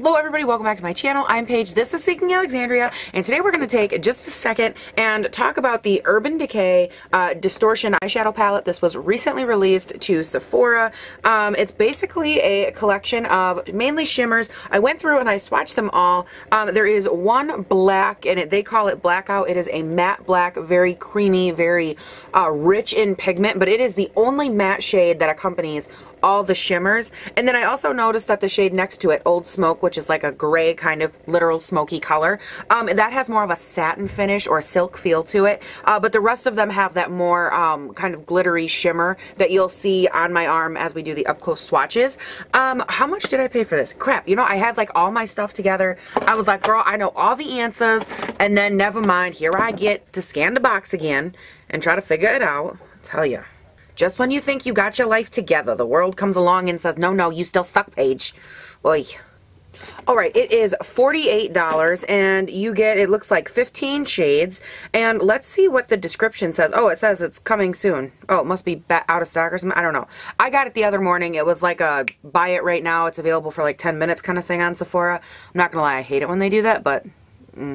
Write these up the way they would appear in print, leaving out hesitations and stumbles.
Hello everybody, welcome back to my channel. I'm Paige, this is Seeking Alexandria, and today we're going to take just a second and talk about the Urban Decay Distortion eyeshadow palette. This was recently released to Sephora. It's basically a collection of mainly shimmers. I went through and I swatched them all. There is one black, and they call it Blackout. It is a matte black, very creamy, very rich in pigment, but it is the only matte shade that accompanies all the shimmers. And then I also noticed that the shade next to it, Old Smoke, which is like a gray kind of literal smoky color, that has more of a satin finish or silk feel to it, but the rest of them have that more kind of glittery shimmer that you'll see on my arm as we do the up close swatches. How much did I pay for this? Crap, you know, I had like all my stuff together. I was like, girl, I know all the answers, and then never mind, here I get to scan the box again and try to figure it out. I'll tell you. Just when you think you got your life together, the world comes along and says, no, no, you still suck, Paige. Oy. Alright, it is $48, and you get, it looks like 15 shades, and let's see what the description says. Oh, it says it's coming soon. Oh, it must be out of stock or something. I don't know. I got it the other morning. It was like a buy it right now, it's available for like 10 minutes kind of thing on Sephora. I'm not gonna lie, I hate it when they do that, but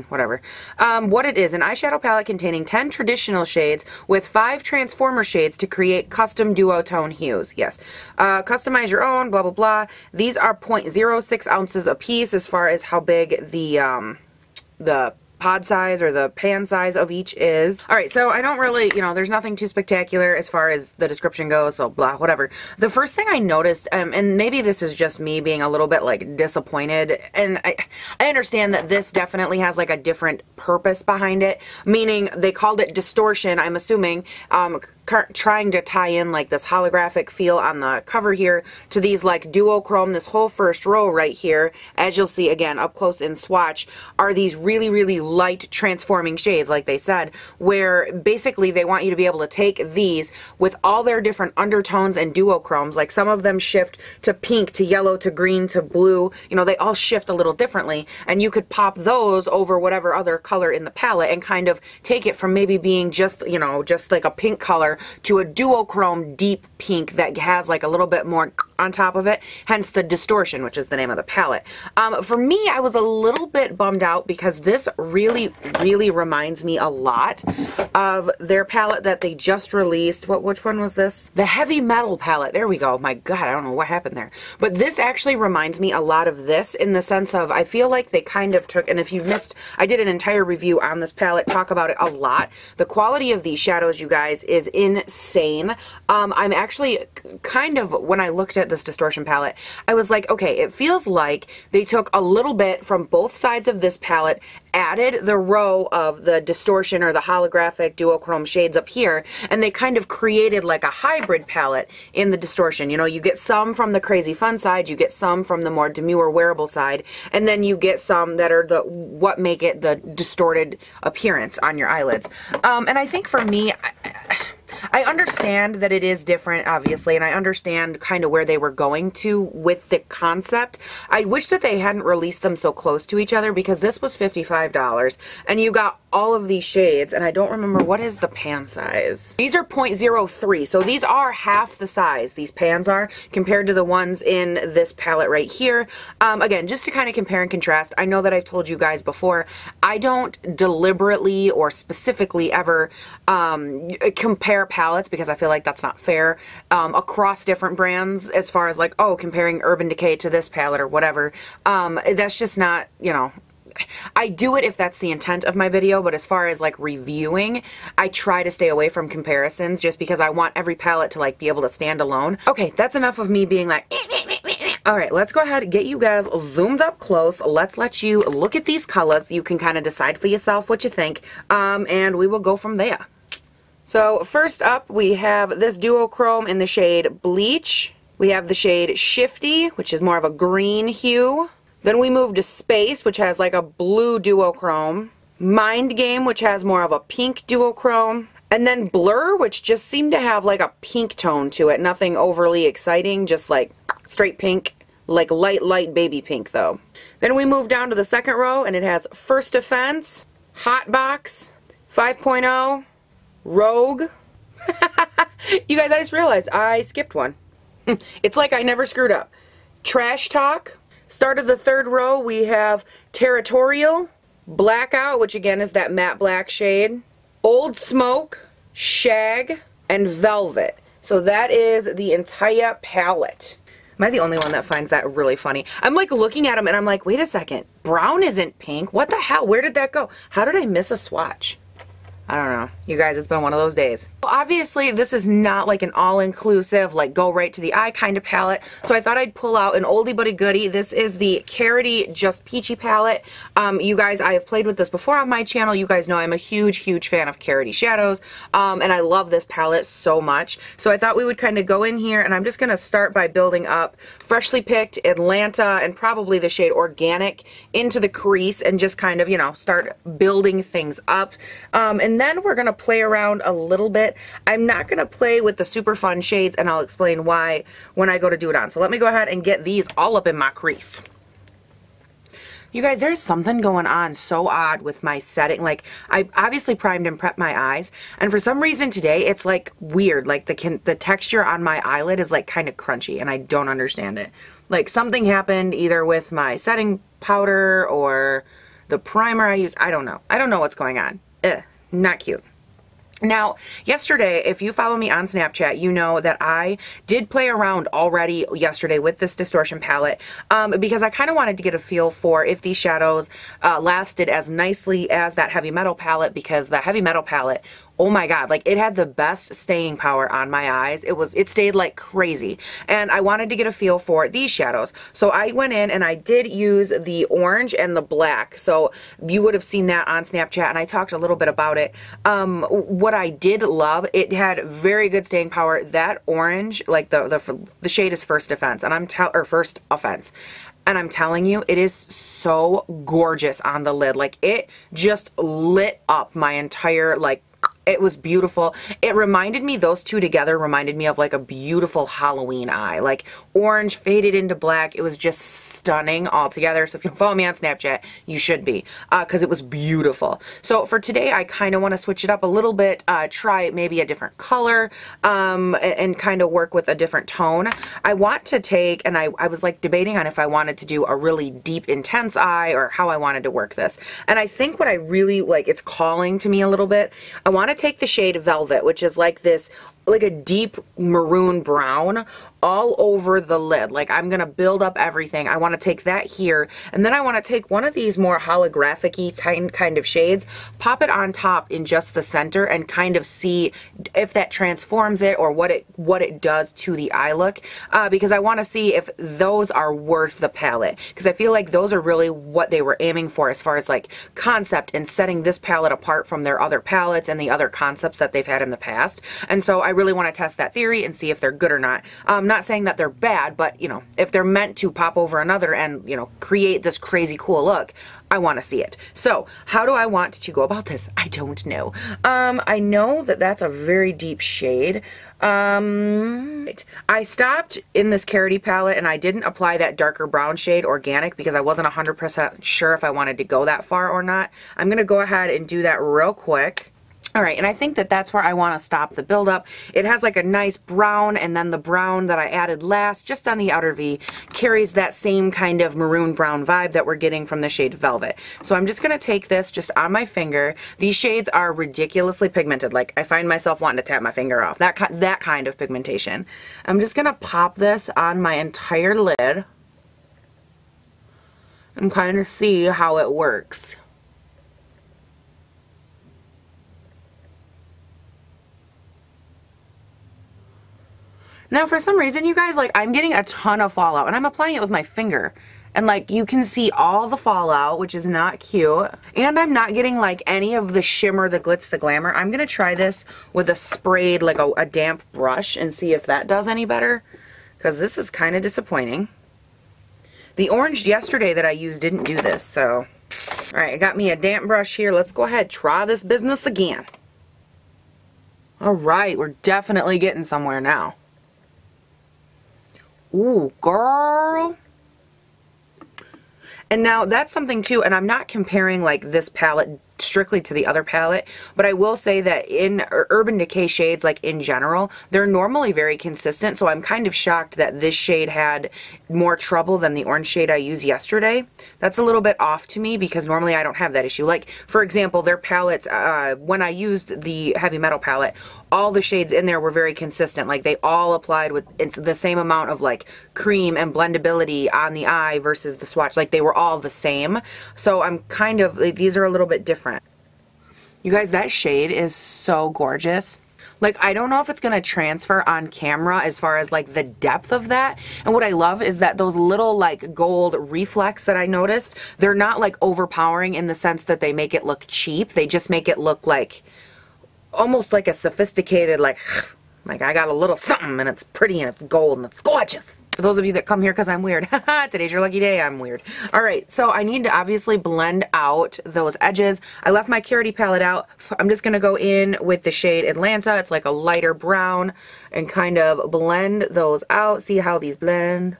whatever. What it is, an eyeshadow palette containing 10 traditional shades with 5 transformer shades to create custom duotone hues. Yes. Customize your own, blah, blah, blah. These are 0.06 ounces a piece as far as how big the pod size or the pan size of each is. Alright, so I don't really, you know, there's nothing too spectacular as far as the description goes, so blah, whatever. The first thing I noticed, and maybe this is just me being a little bit like disappointed, and I understand that this definitely has like a different purpose behind it, meaning they called it Distortion, I'm assuming, trying to tie in like this holographic feel on the cover here to these like duochrome. This whole first row right here, as you'll see again up close in swatch, are these really, really light transforming shades, like they said, where basically they want you to be able to take these with all their different undertones and duochromes. Like some of them shift to pink, to yellow, to green, to blue. You know, they all shift a little differently, and you could pop those over whatever other color in the palette and kind of take it from maybe being just, you know, just like a pink color to a duochrome deep pink that has like a little bit more on top of it, hence the Distortion, which is the name of the palette. For me, I was a little bit bummed out because this really, really reminds me a lot of their palette that they just released. Which one was this? The Heavy Metal palette. There we go. My God, I don't know what happened there. But this actually reminds me a lot of this in the sense of, I feel like they kind of took, and if you missed, I did an entire review on this palette, talk about it a lot. The quality of these shadows, you guys, is insane. I'm actually kind of, when I looked at this Distortion palette, I was like, okay, it feels like they took a little bit from both sides of this palette, added the row of the Distortion or the holographic duochrome shades up here, and they kind of created like a hybrid palette in the Distortion. You know, you get some from the crazy fun side, you get some from the more demure wearable side, and then you get some that are the what make it the distorted appearance on your eyelids. And I think for me, I understand that it is different, obviously, and I understand kind of where they were going to with the concept. I wish that they hadn't released them so close to each other, because this was $55, and you got all of these shades, and I don't remember, what is the pan size? These are 0.03, so these are half the size, these pans are, compared to the ones in this palette right here. Again, just to kind of compare and contrast, I know that I've told you guys before, I don't deliberately or specifically ever compare palettes, because I feel like that's not fair, across different brands, as far as like, oh, comparing Urban Decay to this palette or whatever. That's just not, you know, I do it if that's the intent of my video, but as far as like reviewing, I try to stay away from comparisons just because I want every palette to like be able to stand alone. Okay, that's enough of me being like, alright, let's go ahead and get you guys zoomed up close. Let's let you look at these colors. You can kind of decide for yourself what you think, and we will go from there. So first up, we have this duochrome in the shade Bleach. We have the shade Shifty, which is more of a green hue. Then we move to Space, which has like a blue duochrome. Mind Game, which has more of a pink duochrome. And then Blur, which just seemed to have like a pink tone to it. Nothing overly exciting, just like straight pink. Like light baby pink though. Then we move down to the second row, and it has First Offense, Hotbox, 5.0, Rogue. You guys, I just realized I skipped one. It's like I never screwed up. Trash Talk, Start of the third row, we have Territorial, Blackout, which again is that matte black shade, Old Smoke, Shag, and Velvet. So that is the entire palette. Am I the only one that finds that really funny? I'm like looking at them and I'm like, wait a second, brown isn't pink. What the hell? Where did that go? How did I miss a swatch? I don't know. You guys, it's been one of those days. Well, obviously, this is not like an all-inclusive, like go right to the eye kind of palette. So I thought I'd pull out an oldie but a goodie. This is the Carity Just Peachy palette. You guys, I have played with this before on my channel. You guys know I'm a huge, huge fan of Carity shadows. And I love this palette so much. So I thought we would kind of go in here and I'm just going to start by building up Freshly Picked, Atlanta, and probably the shade Organic into the crease and just kind of, you know, start building things up. And then we're going to play around a little bit. I'm not going to play with the super fun shades, and I'll explain why when I go to do it on. So let me go ahead and get these all up in my crease. You guys, there's something going on so odd with my setting. Like, I obviously primed and prepped my eyes, and for some reason today, it's like weird. Like, the texture on my eyelid is like kind of crunchy, and I don't understand it. Like, something happened either with my setting powder or the primer I used. I don't know. I don't know what's going on. Not cute. Now, yesterday, if you follow me on Snapchat, you know that I did play around already yesterday with this Distortion palette because I kind of wanted to get a feel for if these shadows lasted as nicely as that Heavy Metal palette, because the Heavy Metal palette, oh my god, like it had the best staying power on my eyes. It stayed like crazy, and I wanted to get a feel for these shadows. So I went in and I did use the orange and the black. So you would have seen that on Snapchat, and I talked a little bit about it. What I did love, it had very good staying power. That orange, like the shade is First Offense, and First Offense. And I'm telling you, it is so gorgeous on the lid. Like, it just lit up my entire, like, it was beautiful. It reminded me, those two together reminded me of like a beautiful Halloween eye. Like, orange faded into black. It was just stunning all together. So if you follow me on Snapchat, you should be, because it was beautiful. So for today, I kind of want to switch it up a little bit, try maybe a different color, and kind of work with a different tone. I want to take, and I was like debating on if I wanted to do a really deep, intense eye or how I wanted to work this. And I think what I really like, it's calling to me a little bit. I want to take the shade Velvet, which is like this, like a deep maroon brown all over the lid. Like, I'm gonna build up everything. I want to take that here, and then I want to take one of these more holographic-y kind of shades, pop it on top in just the center, and kind of see if that transforms it or what it does to the eye look, because I want to see if those are worth the palette, because I feel like those are really what they were aiming for as far as like concept and setting this palette apart from their other palettes and the other concepts that they've had in the past. And so I really want to test that theory and see if they're good or not. Not saying that they're bad, but you know, if they're meant to pop over another and, you know, create this crazy cool look, I want to see it. So how do I want to go about this? I don't know. I know that that's a very deep shade. I stopped in this Carity palette and I didn't apply that darker brown shade Organic because I wasn't 100% sure if I wanted to go that far or not. I'm going to go ahead and do that real quick. All right, and I think that that's where I want to stop the buildup. It has like a nice brown, and then the brown that I added last, just on the outer V, carries that same kind of maroon brown vibe that we're getting from the shade Velvet. So I'm just going to take this just on my finger. These shades are ridiculously pigmented. Like, I find myself wanting to tap my finger off. That kind of pigmentation. I'm just going to pop this on my entire lid and kind of see how it works. Now, for some reason, you guys, like, I'm getting a ton of fallout, and I'm applying it with my finger. And, like, you can see all the fallout, which is not cute. And I'm not getting, like, any of the shimmer, the glitz, the glamour. I'm going to try this with a sprayed, like, a damp brush and see if that does any better. Because this is kind of disappointing. The orange yesterday that I used didn't do this, so. All right, I got me a damp brush here. Let's go ahead, try this business again. All right, we're definitely getting somewhere now. Ooh, girl. And now that's something too, and I'm not comparing like this palette strictly to the other palette, but I will say that in Urban Decay shades, like in general, they're normally very consistent, so I'm kind of shocked that this shade had more trouble than the orange shade I used yesterday. That's a little bit off to me because normally I don't have that issue. Like, for example, their palettes, when I used the Heavy Metal palette, all the shades in there were very consistent. Like, they all applied with the same amount of like cream and blendability on the eye versus the swatch. Like, they were all the same. So I'm kind of, like, these are a little bit different. You guys, that shade is so gorgeous. Like, I don't know if it's going to transfer on camera as far as like the depth of that. And what I love is that those little like gold reflex that I noticed, they're not like overpowering in the sense that they make it look cheap. They just make it look like almost like a sophisticated, like I got a little something and it's pretty and it's gold and it's gorgeous. For those of you that come here because I'm weird, today's your lucky day, I'm weird. Alright, so I need to obviously blend out those edges. I left my Clarity palette out. I'm just going to go in with the shade Atlanta. It's like a lighter brown and kind of blend those out. See how these blend?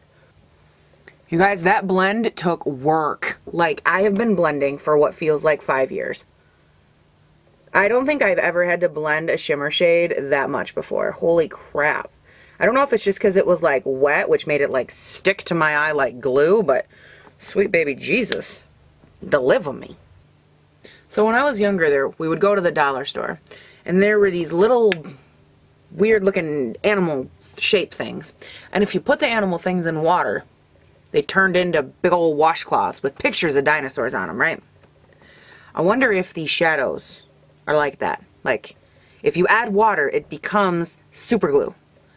You guys, that blend took work. Like, I have been blending for what feels like 5 years. I don't think I've ever had to blend a shimmer shade that much before. Holy crap. I don't know if it's just because it was like wet, which made it like stick to my eye like glue, but sweet baby Jesus, deliver me. So when I was younger, we would go to the dollar store, and there were these little weird looking animal shape things. And if you put the animal things in water, they turned into big old washcloths with pictures of dinosaurs on them, right? I wonder if these shadows are like that. Like, if you add water, it becomes super glue.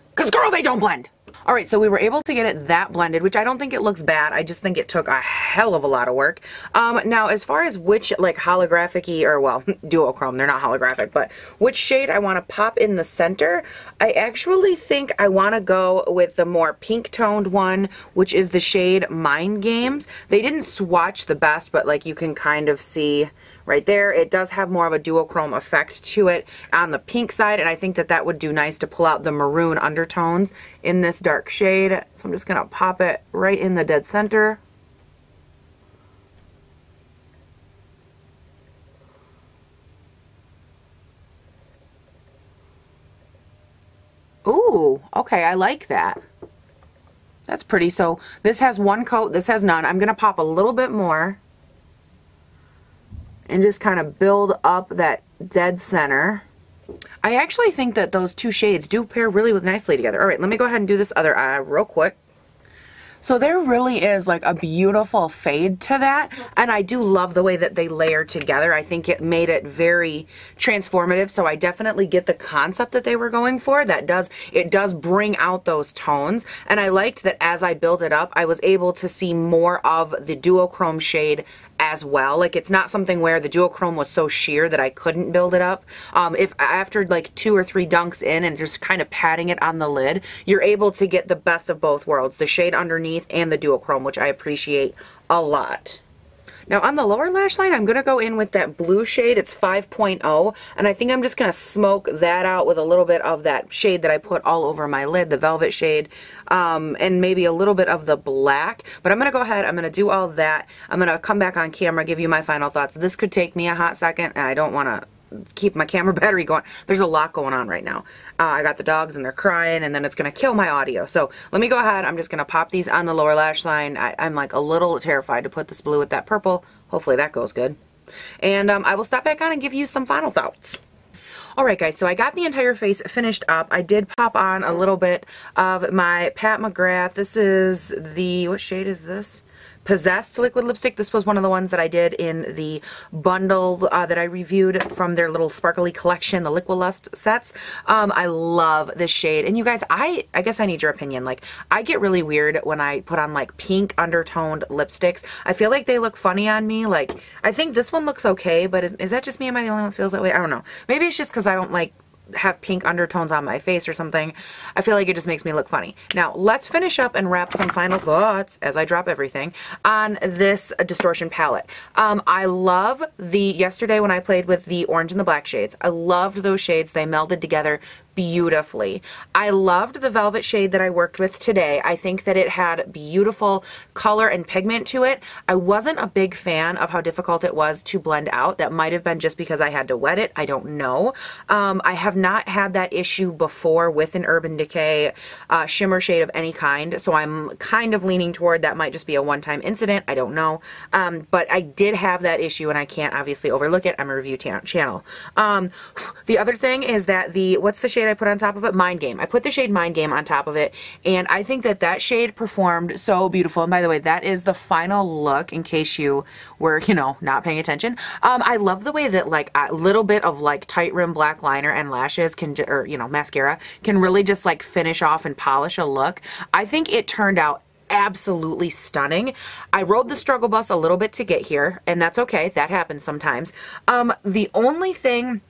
Because, girl, they don't blend. Alright, so we were able to get it that blended, which I don't think it looks bad. I just think it took a hell of a lot of work. Now, as far as which, like, holographic-y, or, well, duochrome, they're not holographic, but which shade I want to pop in the center, I actually think I want to go with the more pink-toned one, which is the shade Mind Games. They didn't swatch the best, but, like, you can kind of see right there, it does have more of a duochrome effect to it on the pink side, and I think that that would do nice to pull out the maroon undertones in this dark shade. So I'm just going to pop it right in the dead center. Ooh, okay, I like that. That's pretty. So this has one coat, this has none. I'm going to pop a little bit more and just kind of build up that dead center. I actually think that those two shades do pair really nicely together. All right, let me go ahead and do this other eye real quick. So there really is like a beautiful fade to that, and I do love the way that they layer together. I think it made it very transformative, so I definitely get the concept that they were going for. It does bring out those tones, and I liked that as I built it up, I was able to see more of the duochrome shade as well. Like, it's not something where the duochrome was so sheer that I couldn't build it up. If after like 2 or 3 dunks in and just kind of patting it on the lid, you're able to get the best of both worlds, the shade underneath and the duochrome, which I appreciate a lot. Now on the lower lash line, I'm going to go in with that blue shade. It's 5.0, and I think I'm just going to smoke that out with a little bit of that shade that I put all over my lid, the velvet shade, and maybe a little bit of the black. But I'm going to go ahead, I'm going to do all that. I'm going to come back on camera, give you my final thoughts. This could take me a hot second, and I don't want to keep my camera battery going. There's a lot going on right now. I got the dogs and they're crying, and then it's going to kill my audio. So let me go ahead. I'm just going to pop these on the lower lash line. I'm like a little terrified to put this blue with that purple. Hopefully that goes good. And I will stop back on and give you some final thoughts. Alright guys, so I got the entire face finished up. I did pop on a little bit of my Pat McGrath. This is the, what shade is this? Possessed liquid lipstick. This was one of the ones that I did in the bundle that I reviewed from their little sparkly collection, the Liquid Lust sets. I love this shade. And you guys, I guess I need your opinion. Like, I get really weird when I put on like pink undertoned lipsticks. I feel like they look funny on me. Like, I think this one looks okay, but is that just me? Am I the only one that feels that way? I don't know. Maybe it's just because I don't like have pink undertones on my face or something. I feel like it just makes me look funny. Now, let's finish up and wrap some final thoughts as I drop everything on this Distortion palette. I love yesterday when I played with the orange and the black shades. I loved those shades. They melded together beautifully. I loved the velvet shade that I worked with today. I think that it had beautiful color and pigment to it. I wasn't a big fan of how difficult it was to blend out. That might have been just because I had to wet it. I don't know. I have not had that issue before with an Urban Decay shimmer shade of any kind, so I'm kind of leaning toward that might just be a one-time incident. I don't know. But I did have that issue and I can't obviously overlook it. I'm a review channel. The other thing is that what's the shade I put on top of it? Mind Game. I put the shade Mind Game on top of it, and I think that that shade performed so beautiful. And by the way, that is the final look in case you were, you know, not paying attention. I love the way that like a little bit of like tight rim black liner and lashes can, or you know, mascara can really just like finish off and polish a look. I think it turned out absolutely stunning. I rode the struggle bus a little bit to get here, and that's okay. That happens sometimes. The only thing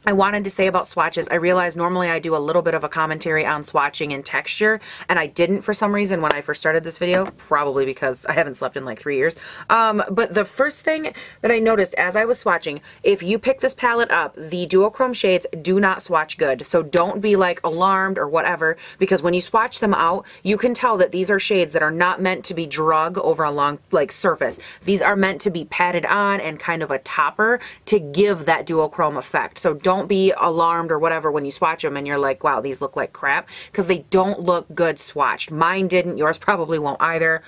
I wanted to say about swatches, I realized normally I do a little bit of a commentary on swatching and texture, and I didn't for some reason when I first started this video, probably because I haven't slept in like 3 years. But the first thing that I noticed as I was swatching, if you pick this palette up, the duochrome shades do not swatch good. So don't be like alarmed or whatever, because when you swatch them out, you can tell that these are shades that are not meant to be drug over a long like surface. These are meant to be patted on and kind of a topper to give that duochrome effect. So don't be alarmed or whatever when you swatch them and you're like, wow, these look like crap, because they don't look good swatched. Mine didn't. Yours probably won't either.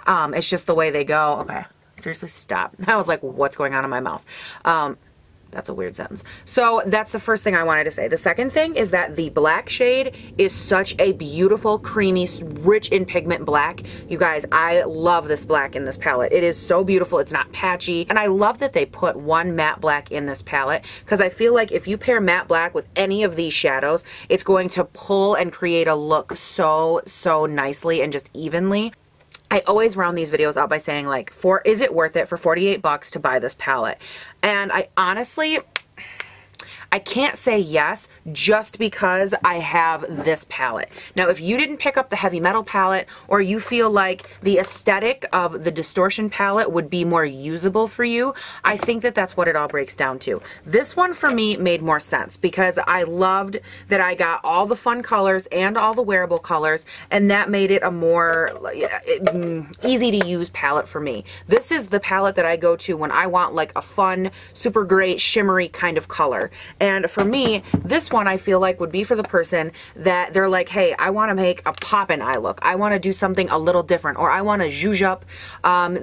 It's just the way they go. Okay, seriously, stop. I was like, what's going on in my mouth? That's a weird sentence. So that's the first thing I wanted to say. The second thing is that the black shade is such a beautiful, creamy, rich in pigment black. You guys, I love this black in this palette. It is so beautiful. It's not patchy. And I love that they put one matte black in this palette, because I feel like if you pair matte black with any of these shadows, it's going to pull and create a look so nicely and just evenly. I always round these videos out by saying like, is it worth it for 48 bucks to buy this palette? And I honestly, I can't say yes just because I have this palette. Now, if you didn't pick up the heavy metal palette, or you feel like the aesthetic of the distortion palette would be more usable for you, I think that that's what it all breaks down to. This one for me made more sense because I loved that I got all the fun colors and all the wearable colors, and that made it a more easy to use palette for me. This is the palette that I go to when I want like a fun, super great, shimmery kind of color. And for me, this one I feel like would be for the person that they're like, hey, I want to make a poppin' eye look. I want to do something a little different, or I want to zhuzh up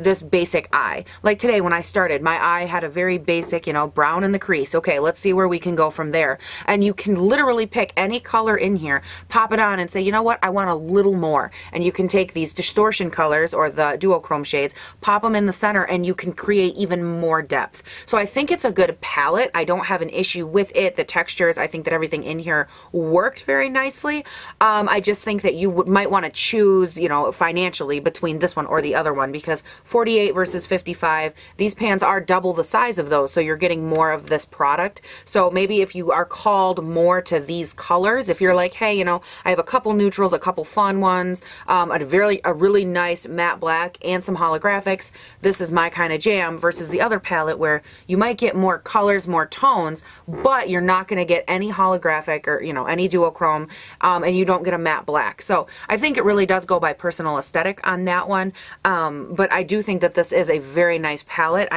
this basic eye. Like today when I started, my eye had a very basic, you know, brown in the crease. Okay, let's see where we can go from there. And you can literally pick any color in here, pop it on and say, you know what, I want a little more. And you can take these distortion colors or the duochrome shades, pop them in the center, and you can create even more depth. So I think it's a good palette. I don't have an issue with it. The textures, I think that everything in here worked very nicely. I just think that you might want to choose, you know, financially between this one or the other one, because 48 versus 55, these pans are double the size of those, so you're getting more of this product. So maybe if you are called more to these colors, if you're like, hey, you know, I have a couple neutrals, a couple fun ones, a really nice matte black and some holographics, this is my kind of jam, versus the other palette where you might get more colors, more tones, but you're not going to get any holographic or, you know, any duochrome, and you don't get a matte black. So I think it really does go by personal aesthetic on that one. But I do think that this is a very nice palette.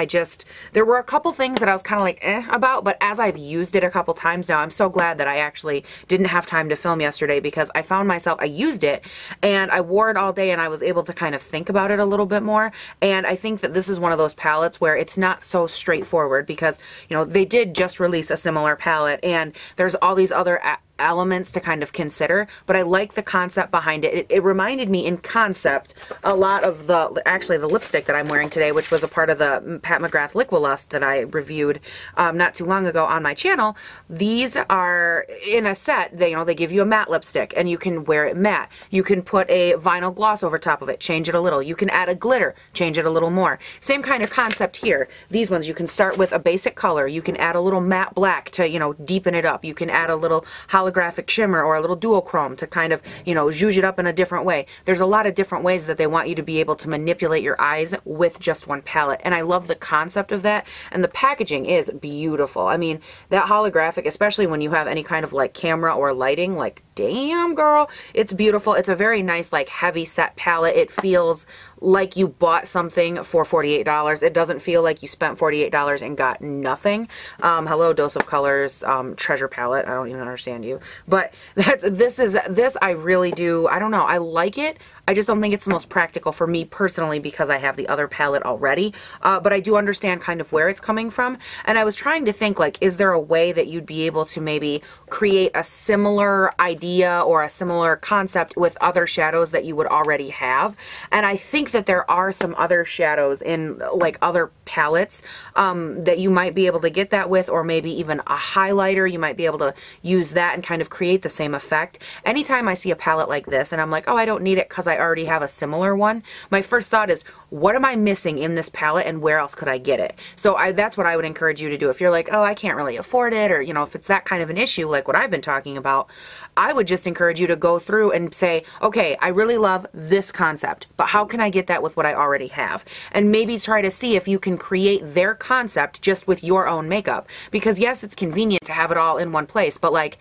There were a couple things that I was kind of like about, but as I've used it a couple times now, I'm so glad that I actually didn't have time to film yesterday, because I found myself, I used it and I wore it all day and I was able to kind of think about it a little bit more. And I think that this is one of those palettes where it's not so straightforward, because, you know, they did just release a similar palette and there's all these other elements to kind of consider, but I like the concept behind it. It reminded me in concept a lot of actually the lipstick that I'm wearing today, which was a part of the Pat McGrath Liquilust that I reviewed not too long ago on my channel. These are in a set. They give you a matte lipstick and you can wear it matte. You can put a vinyl gloss over top of it, change it a little. You can add a glitter, change it a little more. Same kind of concept here. These ones, you can start with a basic color. You can add a little matte black to, deepen it up. You can add a little holographic holographic shimmer or a little duochrome to kind of, you know, zhuzh it up in a different way. There's a lot of different ways that they want you to be able to manipulate your eyes with just one palette. And I love the concept of that. And the packaging is beautiful. I mean, that holographic, especially when you have any kind of like camera or lighting, like, damn girl, it's beautiful. It's a very nice, like, heavy set palette. It feels like you bought something for $48. It doesn't feel like you spent $48 and got nothing. Hello, Dose of Colors, treasure palette. I don't even understand you. But this I really do, I don't know, I like it. I just don't think it's the most practical for me personally because I have the other palette already. But I do understand kind of where it's coming from. And I was trying to think, like, is there a way that you'd be able to maybe create a similar idea or a similar concept with other shadows that you would already have? And I think that there are some other shadows in like other palettes that you might be able to get that with, or maybe even a highlighter. You might be able to use that and kind of create the same effect. Anytime I see a palette like this and I'm like, oh, I don't need it because I already have a similar one, my first thought is, what am I missing in this palette and where else could I get it? So that's what I would encourage you to do. If you're like, oh, I can't really afford it, or, you know, if it's that kind of an issue like what I've been talking about, I would just encourage you to go through and say, okay, I really love this concept, but how can I get that with what I already have? And maybe try to see if you can create their concept just with your own makeup. Because yes, it's convenient to have it all in one place, but like,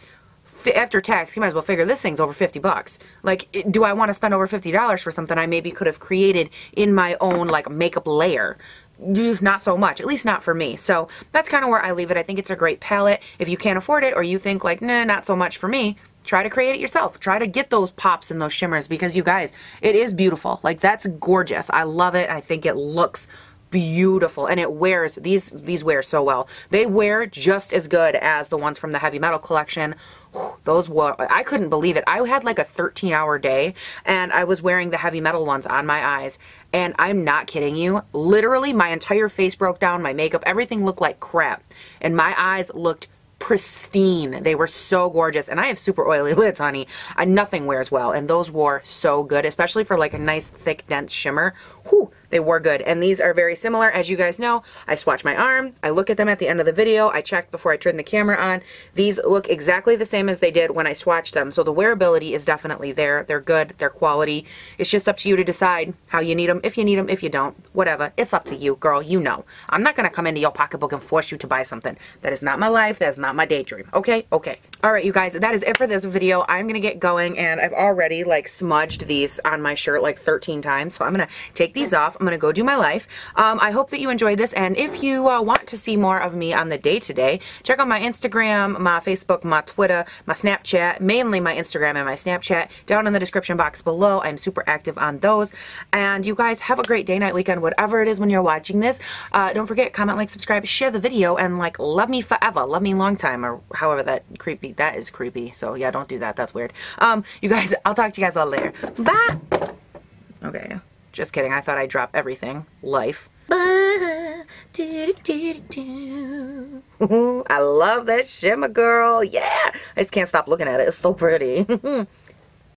after tax, you might as well figure this thing's over 50 bucks. Like, do I want to spend over $50 for something I maybe could have created in my own, like, makeup layer? Not so much, at least not for me. So that's kind of where I leave it. I think it's a great palette. If you can't afford it, or you think like, nah, not so much for me, try to create it yourself. Try to get those pops and those shimmers, because you guys, it is beautiful. Like, that's gorgeous. I love it. I think it looks beautiful, and it wears, these wear so well. They wear just as good as the ones from the Heavy Metal collection. Those were, I couldn't believe it. I had like a 13-hour day and I was wearing the Heavy Metal ones on my eyes, and I'm not kidding you, literally my entire face broke down, my makeup, everything looked like crap, and my eyes looked pristine. They were so gorgeous, and I have super oily lids, honey. Nothing wears well, and those wore so good, especially for like a nice thick dense shimmer. Whew, they wore good. And these are very similar. As you guys know, I swatch my arm, I look at them at the end of the video, I check before I turn the camera on. These look exactly the same as they did when I swatched them, so the wearability is definitely there. They're good, they're quality. It's just up to you to decide how you need them, if you don't, whatever. It's up to you, girl, you know. I'm not gonna come into your pocketbook and force you to buy something. That is not my life, that is not my daydream, okay? Okay. Alright, you guys, that is it for this video. I'm gonna get going, and I've already like smudged these on my shirt like 13 times, so I'm gonna take these off. I'm gonna go do my life. I hope that you enjoyed this, and if you want to see more of me on the day-to-day, check out my Instagram, my Facebook, my Twitter, my Snapchat, mainly my Instagram and my Snapchat, down in the description box below. I'm super active on those. And you guys have a great day, night, weekend, whatever it is when you're watching this. Don't forget, comment, like, subscribe, share the video, and like, love me forever, love me long time, or however that is creepy. So yeah, don't do that, that's weird. You guys, I'll talk to you guys all later. Bye! Okay. Just kidding. I thought I'd drop everything. Life. I love that shimmer, girl. Yeah. I just can't stop looking at it. It's so pretty.